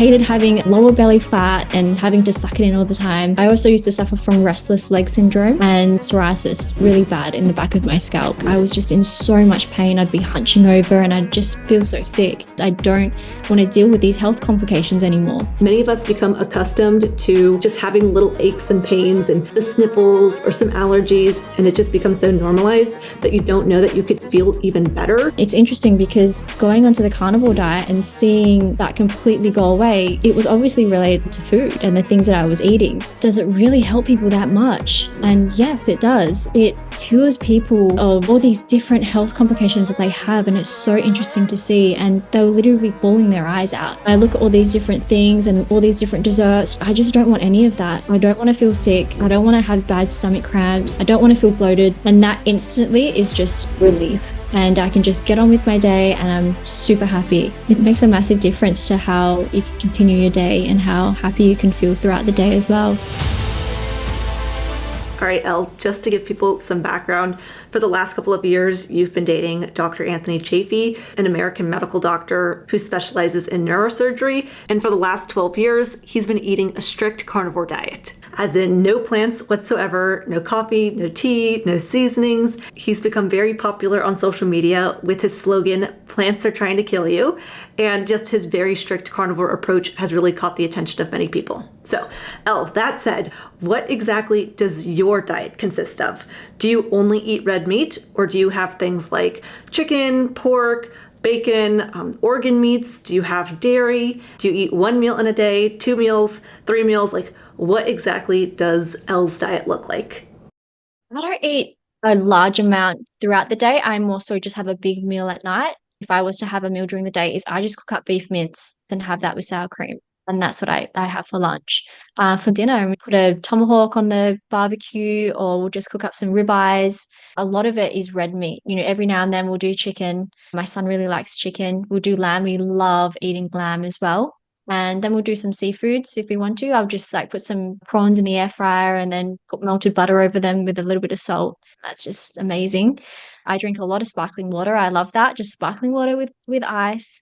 hated having lower belly fat and having to suck it in all the time. I also used to suffer from restless leg syndrome and psoriasis really bad in the back of my scalp. I was just in so much pain. I'd be hunching over and I'd just feel so sick. I don't want to deal with these health complications anymore. Many of us become accustomed to just having little aches and pains and the sniffles or some allergies, and it just becomes so normalized that you don't know that you could feel even better. It's interesting because going onto the carnivore diet and seeing that completely go away, it was obviously related to food and the things that I was eating. Does it really help people that much? And yes, it does. It cures people of all these different health complications that they have, and it's so interesting to see. And they were literally bawling their eyes out. I look at all these different things and all these different desserts. I just don't want any of that. I don't want to feel sick. I don't want to have bad stomach cramps. I don't want to feel bloated. And that instantly is just relief. And I can just get on with my day and I'm super happy. It makes a massive difference to how you can continue your day and how happy you can feel throughout the day as well. All right, Elle, just to give people some background, for the last couple of years, you've been dating Dr. Anthony Chaffee, an American medical doctor who specializes in neurosurgery. And for the last 12 years, he's been eating a strict carnivore diet, as in no plants whatsoever, no coffee, no tea, no seasonings. He's become very popular on social media with his slogan, "Plants are trying to kill you." And just his very strict carnivore approach has really caught the attention of many people. So, Elle, that said, what exactly does your diet consist of? Do you only eat red meat, or do you have things like chicken, pork, bacon, organ meats? Do you have dairy? Do you eat one meal in a day, 2 meals, 3 meals? Like, what exactly does Elle's diet look like? I don't eat a large amount throughout the day. I more so just have a big meal at night. If I was to have a meal during the day, is I just cook up beef mince and have that with sour cream. And that's what I have for lunch. For dinner, we put a tomahawk on the barbecue, or we'll just cook up some ribeyes. A lot of it is red meat. You know, every now and then we'll do chicken. My son really likes chicken. We'll do lamb. We love eating lamb as well. And then we'll do some seafoods if we want to. I'll just like put some prawns in the air fryer and then put melted butter over them with a little bit of salt. That's just amazing. I drink a lot of sparkling water. I love that. Just sparkling water with ice.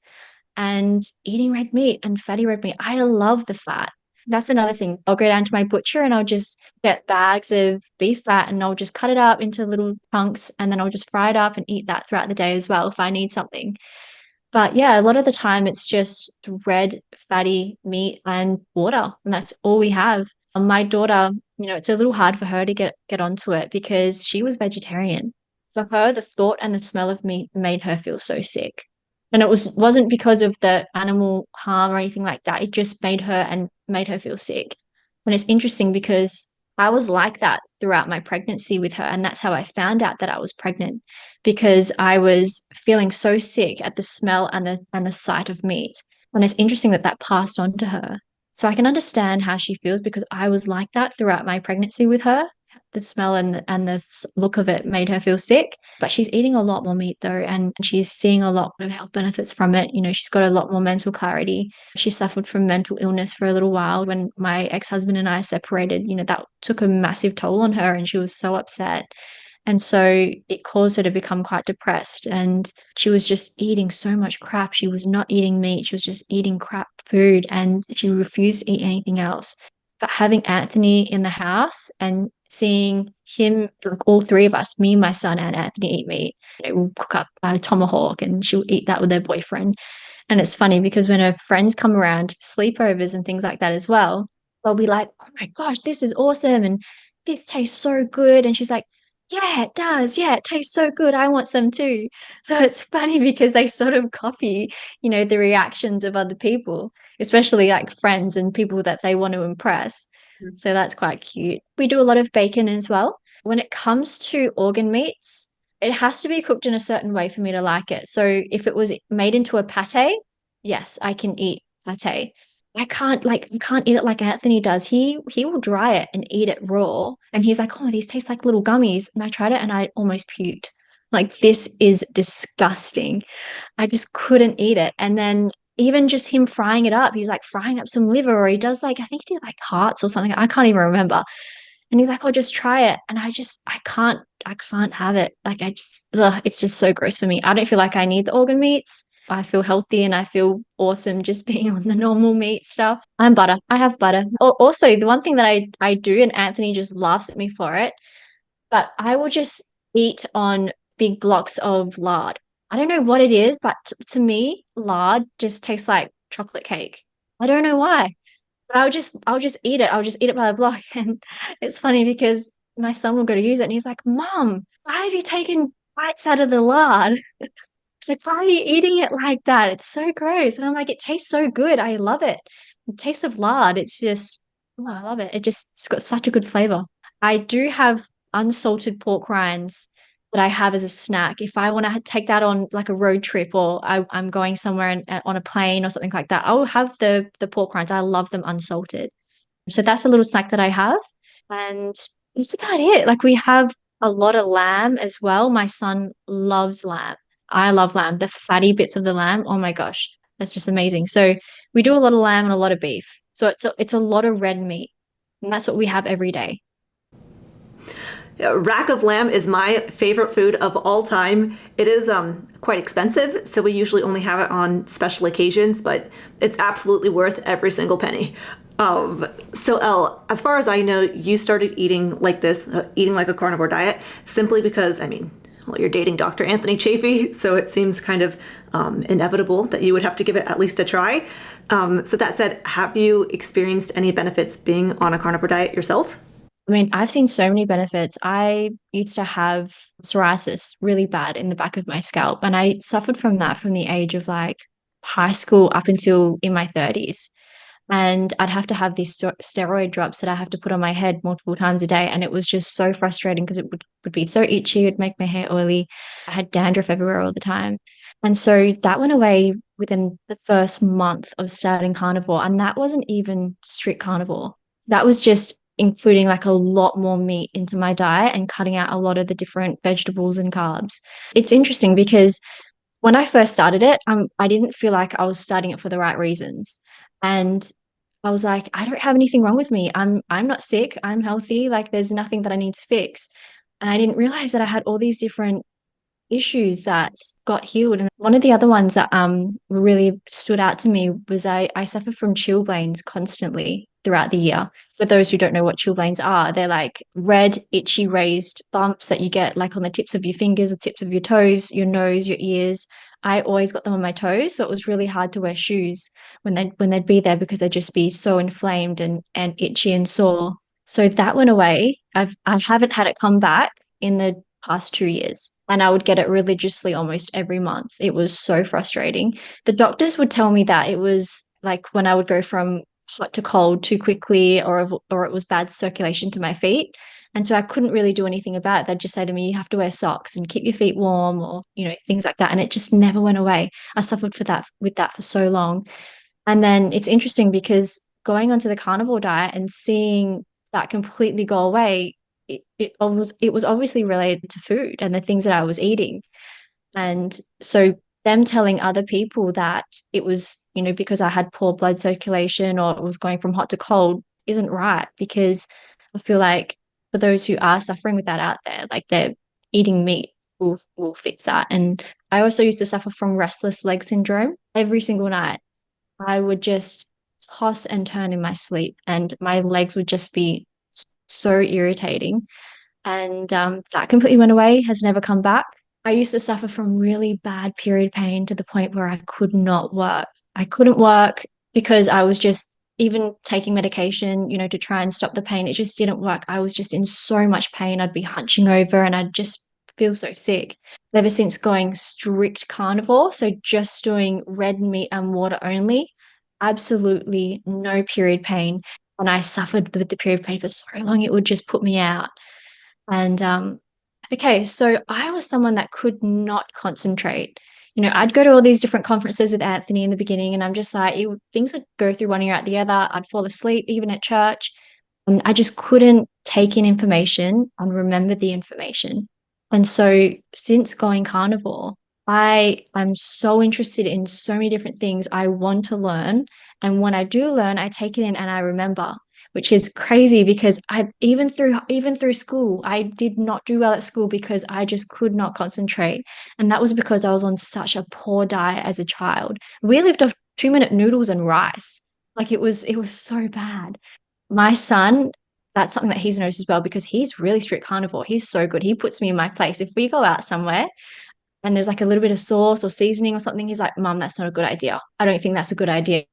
And eating red meat and fatty red meat. I love the fat. That's another thing. I'll go down to my butcher and I'll just get bags of beef fat and I'll just cut it up into little chunks and then I'll just fry it up and eat that throughout the day as well if I need something. But yeah, a lot of the time it's just red fatty meat and water, and that's all we have. My daughter, it's a little hard for her to get onto it because she was vegetarian. For her, the thought and the smell of meat made her feel so sick. And it wasn't because of the animal harm or anything like that. It just made her feel sick. And it's interesting because I was like that throughout my pregnancy with her. And that's how I found out that I was pregnant, because I was feeling so sick at the smell and the sight of meat. And it's interesting that that passed on to her. So I can understand how she feels because I was like that throughout my pregnancy with her. The smell and the look of it made her feel sick, but she's eating a lot more meat though, and she's seeing a lot of health benefits from it. She's got a lot more mental clarity. She suffered from mental illness for a little while when my ex-husband and I separated. That took a massive toll on her and she was so upset. And so it caused her to become quite depressed, and she was just eating so much crap. She was not eating meat. She was just eating crap food and she refused to eat anything else. But having Anthony in the house and seeing him, all three of us, me, my son, and Anthony eat meat, we'll cook up a tomahawk and she'll eat that with her boyfriend. And it's funny because when her friends come around, sleepovers and things like that as well, they'll be like, "Oh my gosh, this is awesome. And this tastes so good." And she's like, "Yeah, it does. Yeah, it tastes so good. I want some too." So it's funny because they sort of copy, the reactions of other people, especially like friends and people that they want to impress. So that's quite cute. We do a lot of bacon as well. When it comes to organ meats, it has to be cooked in a certain way for me to like it. So if it was made into a pate, yes, I can eat pate. I can't eat it like Anthony does. He will dry it and eat it raw. And he's like, "Oh, these taste like little gummies." And I tried it and I almost puked. Like, this is disgusting. I just couldn't eat it. And then even just him frying it up, he's like frying up some liver, or he does I think he did like hearts or something. I can't even remember. And he's like, "Oh, just try it." And I can't have it. Like, it's just so gross for me. I don't feel like I need the organ meats. I feel healthy and I feel awesome just being on the normal meat stuff. I'm butter. I have butter. Also, the one thing that I do, and Anthony just laughs at me for it, but I will just eat on big blocks of lard. I don't know what it is, but to me, lard just tastes like chocolate cake. I don't know why, but I'll just eat it. I'll just eat it by the block. And it's funny because my son will go to use it and he's like, Mom, why have you taken bites out of the lard? It's like, why are you eating it like that? It's so gross. And I'm like, it tastes so good. I love it. The taste of lard, it's just, oh, I love it. It's got such a good flavor. I do have unsalted pork rinds that I have as a snack. If I want to take that on like a road trip or I'm going somewhere on a plane or something like that, I'll have the pork rinds. I love them unsalted. So that's a little snack that I have. And that's about it. Like we have a lot of lamb as well. My son loves lamb. I love lamb. The fatty bits of the lamb. Oh my gosh, that's just amazing. So we do a lot of lamb and a lot of beef. So it's a lot of red meat. And that's what we have every day. Yeah, rack of lamb is my favorite food of all time. It is quite expensive, so we usually only have it on special occasions, but it's absolutely worth every single penny. So Elle, as far as I know, you started eating like this, eating like a carnivore diet, simply because, I mean, well, you're dating Dr. Anthony Chaffee, so it seems kind of inevitable that you would have to give it at least a try. So that said, have you experienced any benefits being on a carnivore diet yourself? I mean, I've seen so many benefits. I used to have psoriasis really bad in the back of my scalp, and I suffered from that from the age of like high school up until in my 30s. And I'd have to have these steroid drops that I have to put on my head multiple times a day. And it was just so frustrating because would be so itchy, it would make my hair oily. I had dandruff everywhere all the time. And so that went away within the first month of starting carnivore. And that wasn't even strict carnivore. That was just including like a lot more meat into my diet and cutting out a lot of the different vegetables and carbs. It's interesting because when I first started it, I didn't feel like I was starting it for the right reasons. And I was like, I don't have anything wrong with me. I'm not sick. I'm healthy. Like there's nothing that I need to fix. And I didn't realize that I had all these different issues that got healed. And one of the other ones that really stood out to me was I suffer from chilblains constantly throughout the year. For those who don't know what chilblains are, they're like red, itchy, raised bumps that you get like on the tips of your fingers, the tips of your toes, your nose, your ears. I always got them on my toes, so it was really hard to wear shoes when they'd be there because they'd just be so inflamed and itchy and sore. So that went away. I haven't had it come back in the past 2 years. And I would get it religiously almost every month. It was so frustrating. The doctors would tell me that it was like when I would go from hot to cold too quickly or it was bad circulation to my feet. And so I couldn't really do anything about it. They'd just say to me, you have to wear socks and keep your feet warm or, things like that. And it just never went away. I suffered with that for so long. And then it's interesting because going onto the carnivore diet and seeing that completely go away, it was obviously related to food and the things that I was eating. And so them telling other people that it was, because I had poor blood circulation or it was going from hot to cold isn't right because I feel like for those who are suffering with that out there, like they're eating meat will fix that. And I also used to suffer from restless leg syndrome every single night. I would just toss and turn in my sleep, and my legs would just be so irritating. And that completely went away, has never come back. I used to suffer from really bad period pain to the point where I could not work. I couldn't work because I was just even taking medication, to try and stop the pain. It just didn't work. I was just in so much pain. I'd be hunching over and I'd just feel so sick. Ever since going strict carnivore, so just doing red meat and water only, absolutely no period pain. And I suffered with the period pain for so long, it would just put me out. And okay, so I was someone that could not concentrate. I'd go to all these different conferences with Anthony in the beginning, and I'm just like, things would go through one ear out the other. I'd fall asleep, even at church. And I just couldn't take in information and remember the information. And so since going carnivore, I am so interested in so many different things I want to learn. And when I do learn, I take it in and I remember. which is crazy because I even through school, I did not do well at school because I just could not concentrate. And that was because I was on such a poor diet as a child. We lived off 2-minute noodles and rice. Like it was so bad. My son, that's something that he's noticed as well because he's really strict carnivore. He's so good. He puts me in my place. If we go out somewhere and there's like a little bit of sauce or seasoning or something, he's like, Mum, that's not a good idea. I don't think that's a good idea.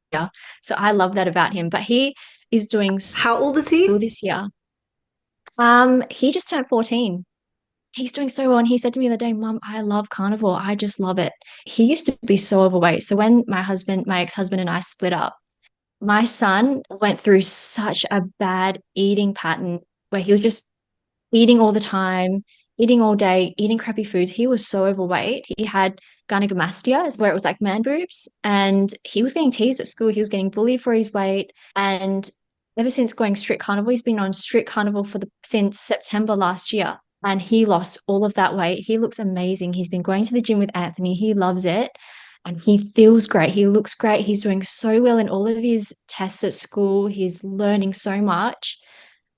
So I love that about him. But he is doing so How old is well he? this year. He just turned 14. He's doing so well. And he said to me the other day, Mum, I love carnivore. I just love it. He used to be so overweight. So when my ex-husband and I split up, my son went through such a bad eating pattern where he was just eating all the time, eating all day, eating crappy foods. He was so overweight. He had gynecomastia, where it was like man boobs, and he was getting teased at school. He was getting bullied for his weight, and ever since going strict carnivore, he's been on strict carnivore since September last year, and he lost all of that weight. He looks amazing. He's been going to the gym with Anthony. He loves it. And he feels great. He looks great. He's doing so well in all of his tests at school. He's learning so much.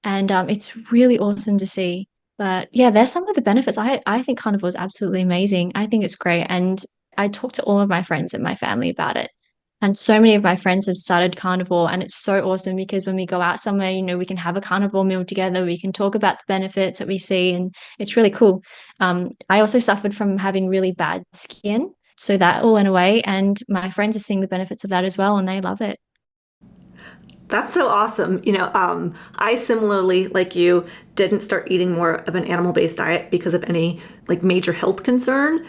And it's really awesome to see. But yeah, there's some of the benefits. I think carnivore is absolutely amazing. I think it's great. And I talk to all of my friends and my family about it. And so many of my friends have started carnivore, and it's so awesome because when we go out somewhere, we can have a carnivore meal together. We can talk about the benefits that we see, and it's really cool. I also suffered from having really bad skin, so that all went away, and my friends are seeing the benefits of that as well, and they love it. That's so awesome. I similarly, like you, didn't start eating more of an animal-based diet because of any like major health concern.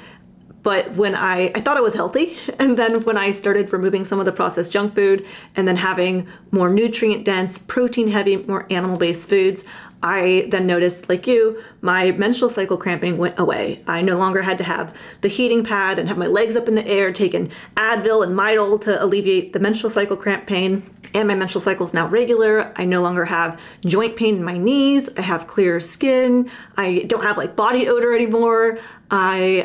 But when I thought I was healthy, and then when I started removing some of the processed junk food and then having more nutrient dense, protein heavy, more animal based foods, I then noticed, like you, my menstrual cycle cramping went away. I no longer had to have the heating pad and have my legs up in the air, taking Advil and Midol to alleviate the menstrual cycle cramp pain. And my menstrual cycle is now regular. I no longer have joint pain in my knees. I have clearer skin. I don't have like body odor anymore. I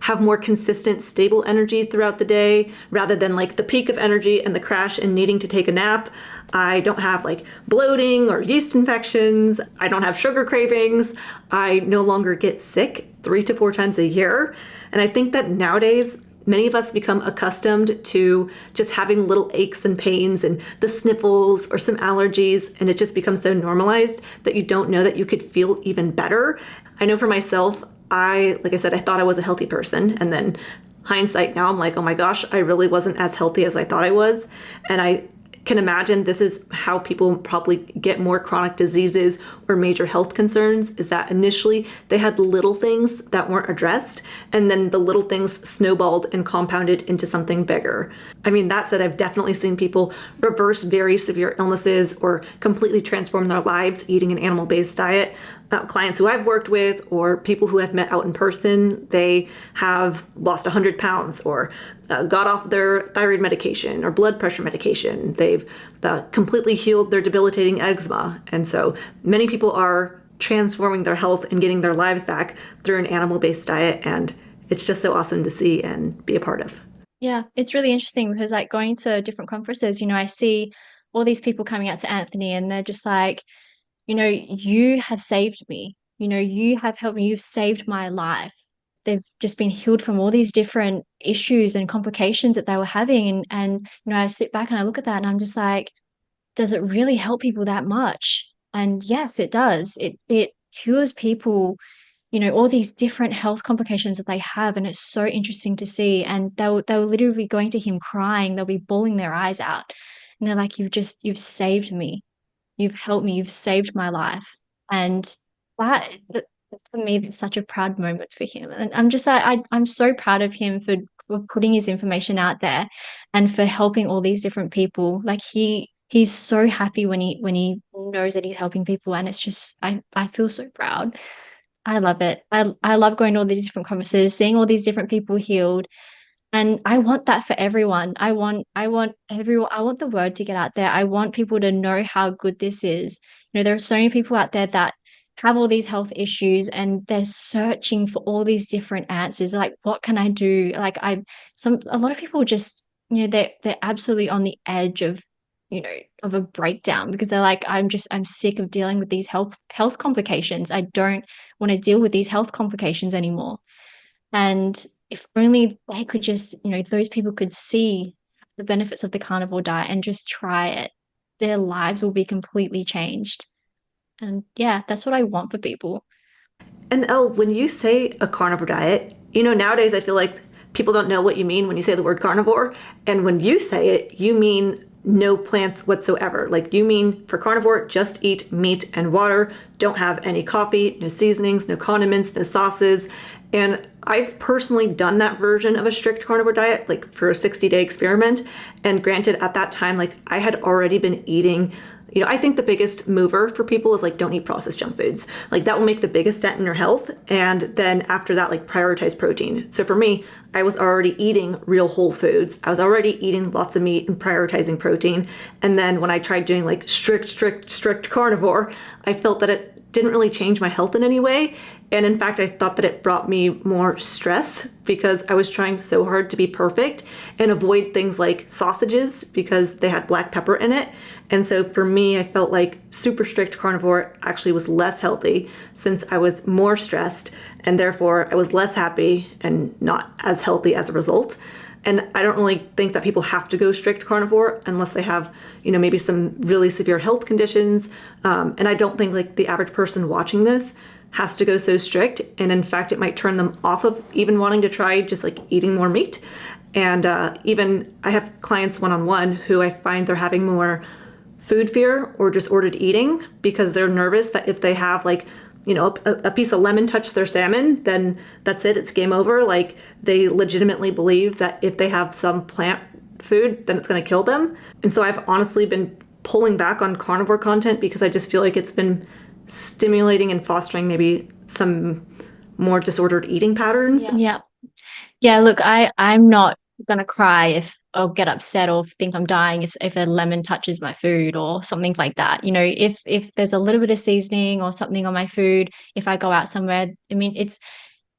have more consistent, stable energy throughout the day rather than like the peak of energy and the crash and needing to take a nap. I don't have like bloating or yeast infections. I don't have sugar cravings. I no longer get sick 3 to 4 times a year. And I think that nowadays, many of us become accustomed to just having little aches and pains and the sniffles or some allergies, and it just becomes so normalized that you don't know that you could feel even better. I know for myself, like I said, I thought I was a healthy person, and then hindsight now, I'm like, oh my gosh, I really wasn't as healthy as I thought I was. And I can imagine this is how people probably get more chronic diseases or major health concerns, is that initially they had little things that weren't addressed, and then the little things snowballed and compounded into something bigger. I mean, that said, I've definitely seen people reverse very severe illnesses or completely transform their lives eating an animal-based diet. Clients who I've worked with or people who I've met out in person, they have lost 100 pounds or got off their thyroid medication or blood pressure medication. They've completely healed their debilitating eczema. And so many people are transforming their health and getting their lives back through an animal-based diet. And it's just so awesome to see and be a part of. Yeah, it's really interesting because like going to different conferences, I see all these people coming out to Anthony and they're just like, you have saved me. You have helped me. You've saved my life. They've just been healed from all these different issues and complications that they were having. And I sit back and I look at that and I'm just like, does it really help people that much? And yes, it does. It cures people, all these different health complications that they have. And it's so interesting to see. And they'll literally be going to him crying. They'll be bawling their eyes out. And they're like, you've saved me. You've helped me. You've saved my life. And that for me, that's such a proud moment for him. And I'm just like, I'm so proud of him for putting his information out there and for helping all these different people. Like he's so happy when he knows that he's helping people. And it's just I feel so proud. I love it. I love going to all these different conferences, seeing all these different people healed. And I want that for everyone. I want everyone, I want the word to get out there. I want people to know how good this is. There are so many people out there that have all these health issues and they're searching for all these different answers. Like, what can I do? Like a lot of people just, they're absolutely on the edge of of a breakdown because they're like, I'm sick of dealing with these health complications. I don't want to deal with these health complications anymore. And if only they could just, those people could see the benefits of the carnivore diet and just try it, their lives will be completely changed. And yeah, that's what I want for people. And Elle, when you say a carnivore diet, nowadays I feel like people don't know what you mean when you say the word carnivore. And when you say it, you mean no plants whatsoever. Like you mean for carnivore, just eat meat and water, don't have any coffee, no seasonings, no condiments, no sauces. And I've personally done that version of a strict carnivore diet, like for a 60-day experiment. And granted, at that time, like I had already been eating, I think the biggest mover for people is like, don't eat processed junk foods. Like that will make the biggest dent in your health. And then after that, like prioritize protein. So for me, I was already eating real whole foods. I was already eating lots of meat and prioritizing protein. And then when I tried doing like strict carnivore, I felt that it didn't really change my health in any way. And in fact, I thought that it brought me more stress because I was trying so hard to be perfect and avoid things like sausages because they had black pepper in it. And so for me, I felt like super strict carnivore actually was less healthy since I was more stressed and therefore I was less happy and not as healthy as a result. And I don't really think that people have to go strict carnivore unless they have, maybe some really severe health conditions. And I don't think like the average person watching this has to go so strict. And in fact, it might turn them off of even wanting to try just like eating more meat. And even I have clients one-on-one who I find they're having more food fear or disordered eating because they're nervous that if they have like, a piece of lemon touch their salmon, then that's it, it's game over. Like they legitimately believe that if they have some plant food, then it's gonna kill them. And so I've honestly been pulling back on carnivore content because I just feel like it's been stimulating and fostering maybe some more disordered eating patterns. Yeah, look, I'm not gonna cry if I'll get upset or think I'm dying if a lemon touches my food or something like that. If there's a little bit of seasoning or something on my food, if I go out somewhere, I mean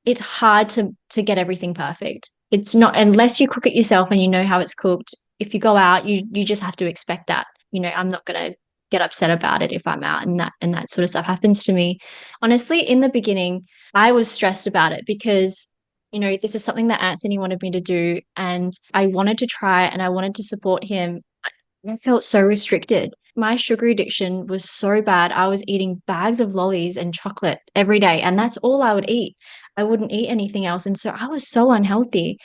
it's hard to get everything perfect. It's not unless you cook it yourself and you know how it's cooked. If you go out, you just have to expect that. I'm not gonna get upset about it if I'm out and that sort of stuff happens to me. Honestly, in the beginning, I was stressed about it because this is something that Anthony wanted me to do and I wanted to try and I wanted to support him. I felt so restricted. My sugar addiction was so bad. I was eating bags of lollies and chocolate every day, and that's all I would eat. I wouldn't eat anything else. And so I was so unhealthy.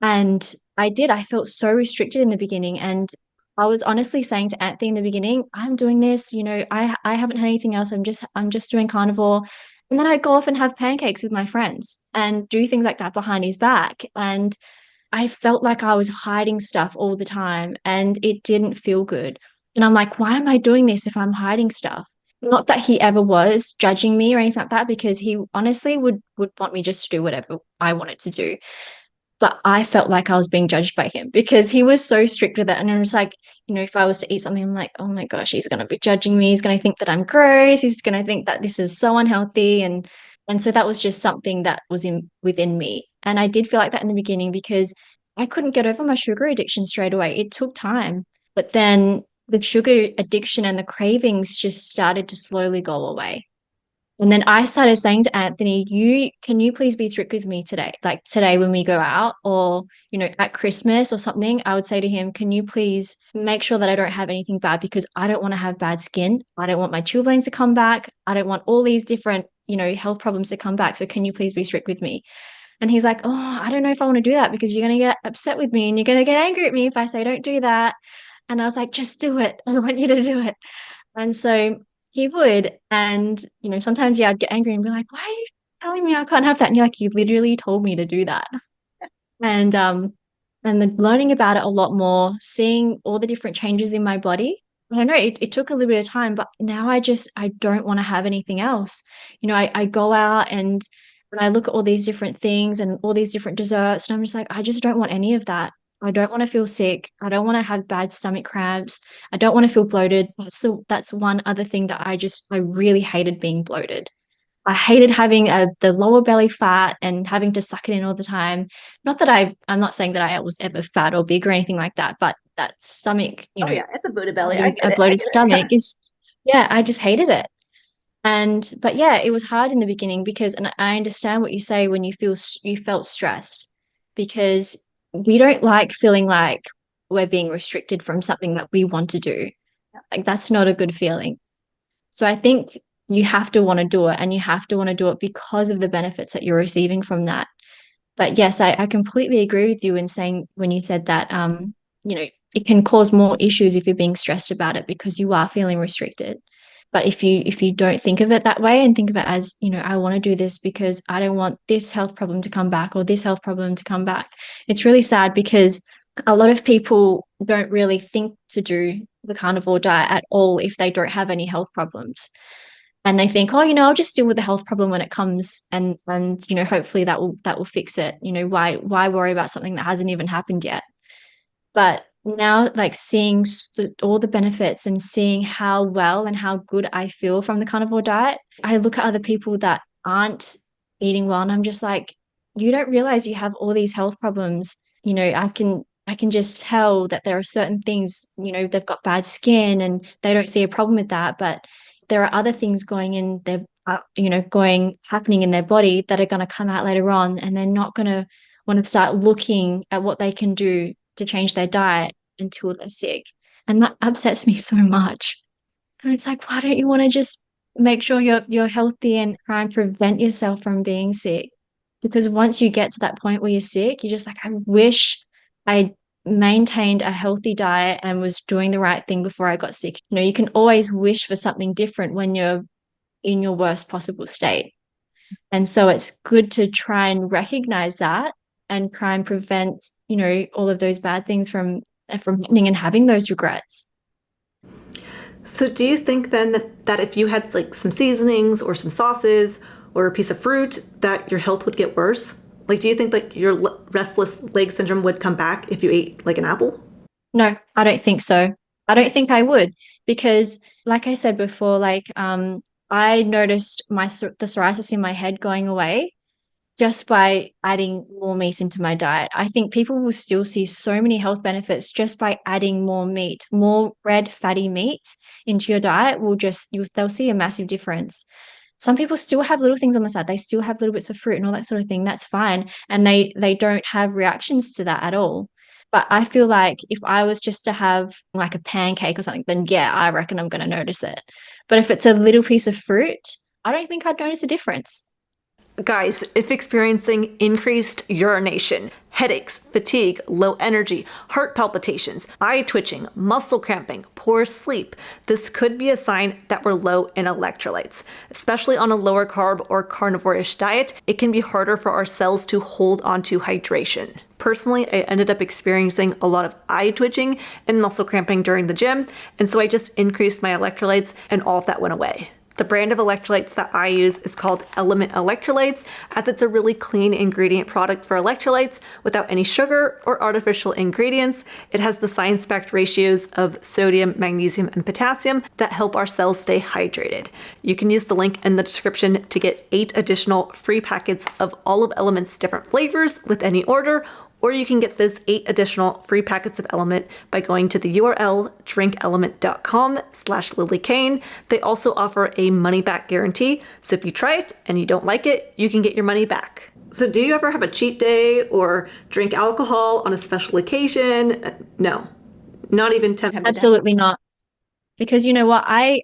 And I felt so restricted in the beginning. And I was honestly saying to Anthony in the beginning, I'm doing this, I haven't had anything else. I'm just doing carnivore. And then I'd go off and have pancakes with my friends and do things like that behind his back. And I felt like I was hiding stuff all the time and it didn't feel good. And I'm like, why am I doing this if I'm hiding stuff? Not that he ever was judging me or anything like that, because he honestly would want me just to do whatever I wanted to do. But I felt like I was being judged by him because he was so strict with it. And I was like, if I was to eat something, I'm like, oh my gosh, he's going to be judging me. He's going to think that I'm gross. He's going to think that this is so unhealthy. And so that was just something that was within me. And I did feel like that in the beginning because I couldn't get over my sugar addiction straight away. It took time. But then the sugar addiction and the cravings just started to slowly go away. And then I started saying to Anthony, can you please be strict with me today? Like today when we go out or, at Christmas or something, I would say to him, can you please make sure that I don't have anything bad because I don't want to have bad skin. I don't want my chilblains to come back. I don't want all these different, health problems to come back. So can you please be strict with me? And he's like, oh, I don't know if I want to do that because you're going to get upset with me and you're going to get angry at me if I say don't do that. And I was like, just do it. I want you to do it. And so he would. And, sometimes, yeah, I'd get angry and be like, why are you telling me I can't have that? And you're like, you literally told me to do that. And then learning about it a lot more, seeing all the different changes in my body. I don't know, it took a little bit of time, but now I don't want to have anything else. I go out and when I look at all these different things and all these different desserts, and I'm just like, I just don't want any of that. I don't want to feel sick. I don't want to have bad stomach cramps. I don't want to feel bloated. That's one other thing that I really hated being bloated. I hated having the lower belly fat and having to suck it in all the time. Not that I'm not saying that I was ever fat or big or anything like that, but that stomach, Oh yeah, it's a Buddha belly. I get a it. I bloated get it. stomach is, yeah, I just hated it. And but yeah, it was hard in the beginning because, and I understand what you say when you felt stressed, because we don't like feeling like we're being restricted from something that we want to do. Like that's not a good feeling. So I think you have to want to do it, and you have to want to do it because of the benefits that you're receiving from that. But yes, I completely agree with you in saying when you said that, you know, it can cause more issues if you're being stressed about it because you are feeling restricted. But if you don't think of it that way and think of it as, you know, I want to do this because I don't want this health problem to come back or this health problem to come back, it's really sad because a lot of people don't really think to do the carnivore diet at all if they don't have any health problems, and they think, oh, you know, I'll just deal with the health problem when it comes, and you know, hopefully that will fix it. You know, why worry about something that hasn't even happened yet? But now, like seeing all the benefits and seeing how well and how good I feel from the carnivore diet, I look at other people that aren't eating well, and I'm just like, you don't realize you have all these health problems. You know, I can just tell that there are certain things, you know, they've got bad skin and they don't see a problem with that, but there are other things going in their, you know, going happening in their body that are going to come out later on, and they're not going to want to start looking at what they can do to change their diet until they're sick. And that upsets me so much. And it's like, why don't you want to just make sure you're healthy and try and prevent yourself from being sick? Because once you get to that point where you're sick, you're just like, I wish I maintained a healthy diet and was doing the right thing before I got sick. You know, you can always wish for something different when you're in your worst possible state. And so it's good to try and recognize that and try and prevent, you know, all of those bad things from happening and having those regrets. So do you think then that if you had like some seasonings or some sauces or a piece of fruit that your health would get worse? Like, do you think like your restless leg syndrome would come back if you ate like an apple? No, I don't think so. I don't think I would because, like I said before, I noticed the psoriasis in my head going away just by adding more meat into my diet. I think people will still see so many health benefits just by adding more meat, more red fatty meat into your diet they'll see a massive difference. Some people still have little things on the side. They still have little bits of fruit and all that sort of thing. That's fine. And they don't have reactions to that at all. But I feel like if I was just to have like a pancake or something, then yeah, I reckon I'm going to notice it. But if it's a little piece of fruit, I don't think I'd notice a difference. Guys, if experiencing increased urination, headaches, fatigue, low energy, heart palpitations, eye twitching, muscle cramping, poor sleep, this could be a sign that we're low in electrolytes. Especially on a lower carb or carnivore-ish diet, it can be harder for our cells to hold onto hydration. Personally, I ended up experiencing a lot of eye twitching and muscle cramping during the gym, and so I just increased my electrolytes and all of that went away. The brand of electrolytes that I use is called Element Electrolytes, as it's a really clean ingredient product for electrolytes without any sugar or artificial ingredients. It has the science-backed ratios of sodium, magnesium, and potassium that help our cells stay hydrated. You can use the link in the description to get 8 additional free packets of all of Element's different flavors with any order, or you can get those 8 additional free packets of Element by going to the URL drinkelement.com/LilyKane. They also offer a money-back guarantee, so if you try it and you don't like it, you can get your money back. So do you ever have a cheat day or drink alcohol on a special occasion? No, not even tempted. Absolutely not. Because you know what? I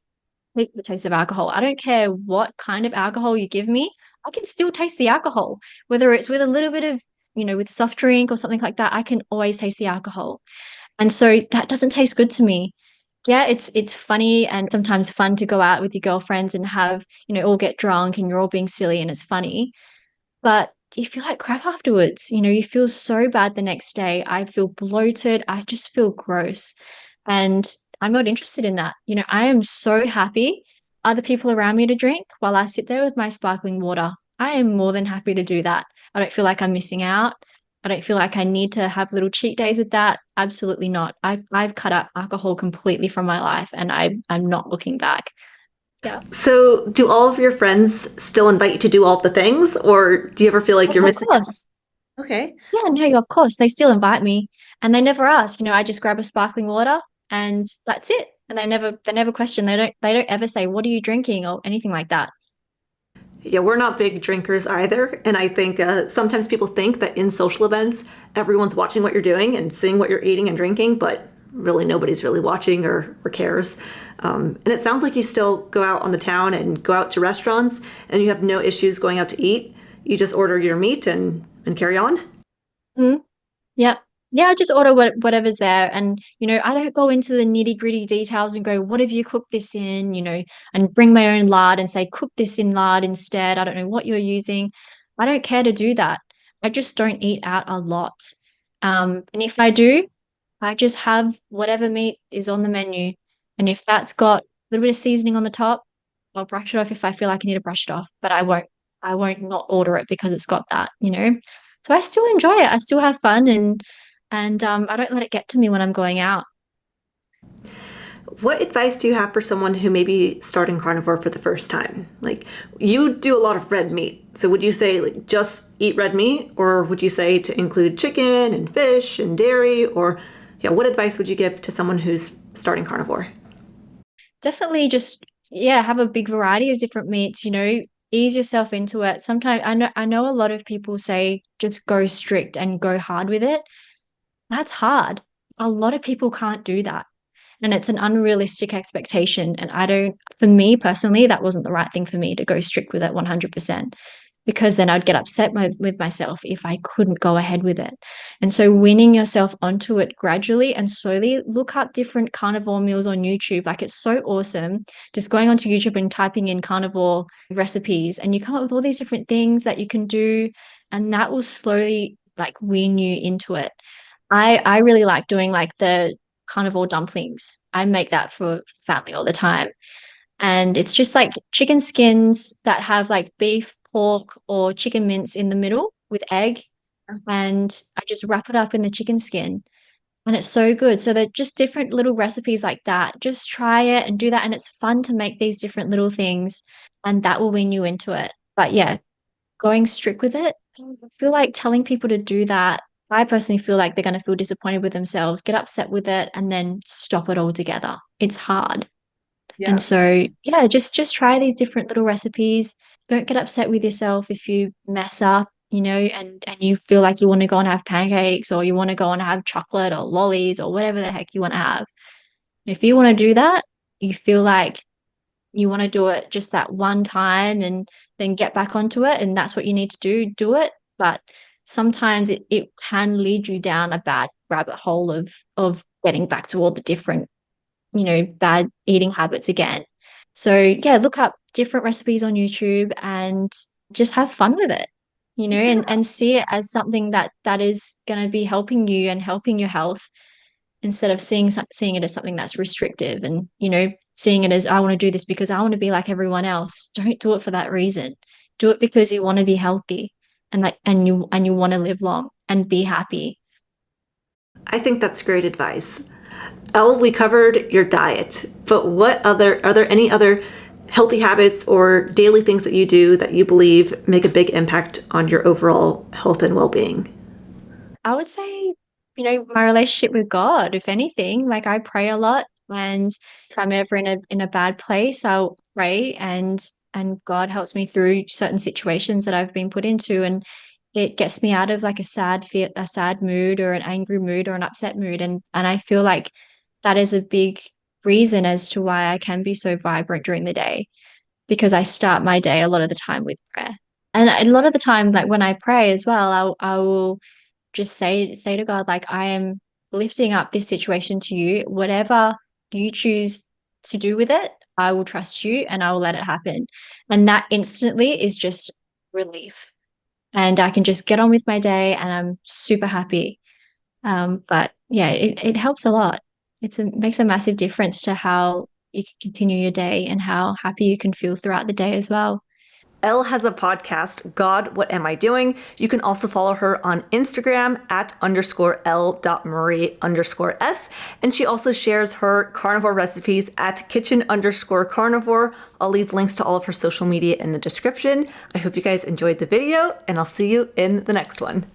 hate the taste of alcohol. I don't care what kind of alcohol you give me. I can still taste the alcohol, whether it's with a little bit of, you know, with soft drink or something like that. I can always taste the alcohol. And so that doesn't taste good to me. Yeah, it's funny and sometimes fun to go out with your girlfriends and have, you know, all get drunk and you're all being silly and it's funny. But you feel like crap afterwards. You know, you feel so bad the next day. I feel bloated. I just feel gross. And I'm not interested in that. You know, I am so happy other people around me to drink while I sit there with my sparkling water. I am more than happy to do that. I don't feel like I'm missing out. I don't feel like I need to have little cheat days with that. Absolutely not. I've cut out alcohol completely from my life and I'm not looking back. Yeah. So do all of your friends still invite you to do all the things, or do you ever feel like you're Of missing out? course. Okay. Yeah, no, of course. They still invite me. And they never ask, I just grab a sparkling water and that's it. And they never question. They don't ever say, "What are you drinking?" or anything like that. Yeah, we're not big drinkers either. And I think sometimes people think that in social events, everyone's watching what you're doing and seeing what you're eating and drinking, but really nobody's really watching or cares. And it sounds like you still go out on the town and go out to restaurants and you have no issues going out to eat. You just order your meat and carry on. Mm, yeah. Yeah, I just order whatever's there. And, I don't go into the nitty-gritty details and go, "What have you cooked this in?" And bring my own lard and say, "Cook this in lard instead. I don't know what you're using." I don't care to do that. I just don't eat out a lot. And if I do, I just have whatever meat is on the menu. And if that's got a little bit of seasoning on the top, I'll brush it off if I feel like I need to brush it off. But I won't not order it because it's got that. So I still enjoy it. I still have fun and I don't let it get to me when I'm going out. What advice do you have for someone who may be starting carnivore for the first time? Like, you do a lot of red meat. So would you say like just eat red meat, or would you say to include chicken and fish and dairy, or yeah, what advice would you give to someone who's starting carnivore? Definitely just, yeah, have a big variety of different meats, ease yourself into it. Sometimes I know a lot of people say just go strict and go hard with it. That's hard. A lot of people can't do that. And it's an unrealistic expectation. And for me personally, that wasn't the right thing for me to go strict with it 100%, because then I'd get upset with myself if I couldn't go ahead with it. And so winning yourself onto it gradually and slowly, look up different carnivore meals on YouTube. Like, it's so awesome. Just going onto YouTube and typing in carnivore recipes, and you come up with all these different things that you can do. And that will slowly like wean you into it. I really like doing like the carnivore dumplings. I make that for family all the time. And it's just like chicken skins that have like beef, pork, or chicken mince in the middle with egg. And I just wrap it up in the chicken skin. And it's so good. So they're just different little recipes like that. Just try it and do that. And it's fun to make these different little things, and that will win you into it. But yeah, going strict with it, I feel like telling people to do that, I personally feel like they're going to feel disappointed with themselves, get upset with it, and then stop it altogether. It's hard. And Yeah. so, yeah, just try these different little recipes. Don't get upset with yourself if you mess up, and you feel like you want to go and have pancakes, or you want to go and have chocolate or lollies or whatever the heck you want to have. If you want to do that, you feel like you want to do it just that one time and then get back onto it, and that's what you need to do it. But sometimes it can lead you down a bad rabbit hole of getting back to all the different, bad eating habits again. So yeah, look up different recipes on YouTube and just have fun with it, and see it as something that is going to be helping you and helping your health, instead of seeing it as something that's restrictive, and seeing it as, "I want to do this because I want to be like everyone else." Don't do it for that reason. Do it because you want to be healthy, and you want to live long and be happy. I think that's great advice. Elle, we covered your diet, but are there any other healthy habits or daily things that you do that you believe make a big impact on your overall health and well-being? I would say, my relationship with God, if anything. Like, I pray a lot, and if I'm ever in a bad place, I'll pray, and God helps me through certain situations that I've been put into, and it gets me out of like a sad mood or an angry mood or an upset mood, and I feel like that is a big reason as to why I can be so vibrant during the day, because I start my day a lot of the time with prayer. And a lot of the time, like when I pray as well, I will just say to God, like, "I am lifting up this situation to you. Whatever you choose to do with it, I will trust you and I will let it happen." And that instantly is just relief. And I can just get on with my day and I'm super happy. But yeah, it helps a lot. Makes a massive difference to how you can continue your day and how happy you can feel throughout the day as well. Elle has a podcast, God, What Am I Doing? You can also follow her on Instagram at _L.Marie_S. And she also shares her carnivore recipes at kitchen_carnivore. I'll leave links to all of her social media in the description. I hope you guys enjoyed the video, and I'll see you in the next one.